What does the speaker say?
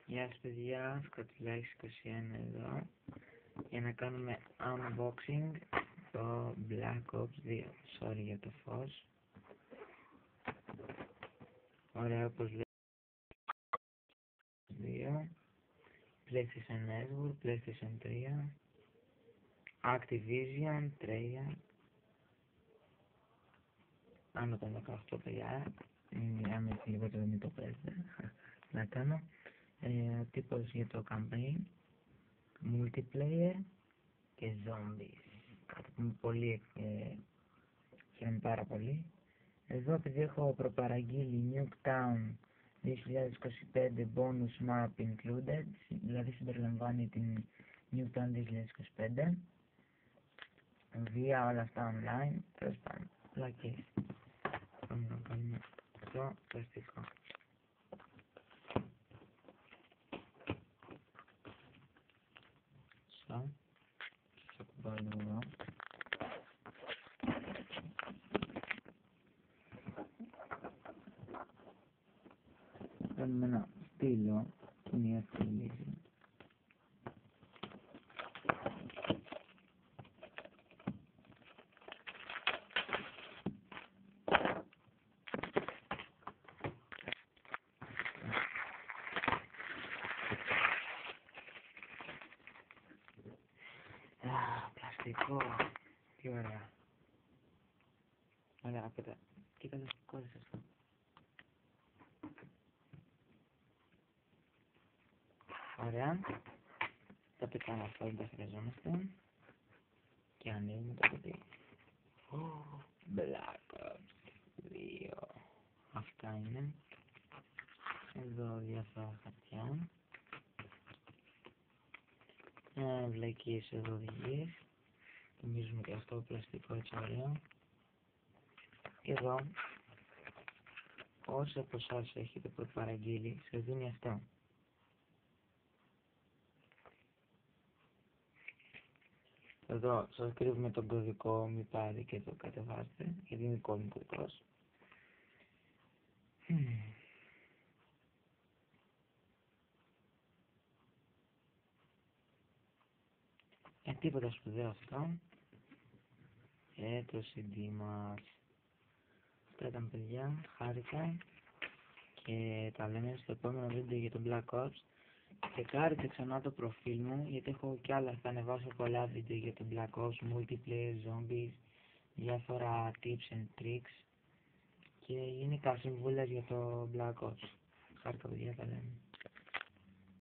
Γεια σας παιδιά, Σκοτειλάκης 21 εδώ για να κάνουμε unboxing το Black Ops 2. Sorry για το φως. Ωραία, όπως λέει 2, PlayStation Network, PlayStation 3, Activision 3, άνω των 18 παιδιά, αν έχει λιγότερο μην το παίζετε, να κάνω. Τύπος για το campaign, multiplayer και zombies, κάτι που είναι πολύ, χαίρομαι πάρα πολύ. Εδώ επειδή έχω προπαραγγείλει Nuketown 2025 bonus map included, δηλαδή συμπεριλαμβάνει την Nuketown 2025, βία, όλα αυτά online, τέλος πάντων, πλακές. Πάμε να κάνουμε το πλαστικό. Θα κουμπάω λίγο εδώ. Κάνουμε ένα στήλο και μια στήληση. Πλαστικό, τι ωραία. Ωραία, κοίτα το κόλλησε αυτό. Ωραία, τα πετάμε αυτά, δεν τα χρειαζόμαστε. Και ανοίγουμε το κουτί. Black Ops 2. Αυτά είναι. Εδώ διάφορα χαρτιά. Βλακίες εδώ οδηγίες. Θυμίζουμε και αυτό πλαστικό έτσι ωραίο. Και εδώ, όσοι από εσάς έχετε προπαραγγείλει, σας δίνει αυτό. Εδώ σας κρύβουμε τον κωδικό, μη πάρει και το κατεβάσετε, γιατί είναι δικό μου κωδικός. Τίποτα σπουδαίο αυτό. Το CD μας. Αυτά ήταν παιδιά, χάρηκα και τα λέμε στο επόμενο βίντεο για το Black Ops. Τσεκάρετε ξανά το προφίλ μου, γιατί έχω κι άλλα, θα ανεβάσω πολλά βίντεο για το Black Ops, multiplayer, zombies, διάφορα tips and tricks και γενικά συμβούλες για το Black Ops. Χάρηκα παιδιά, τα λέμε.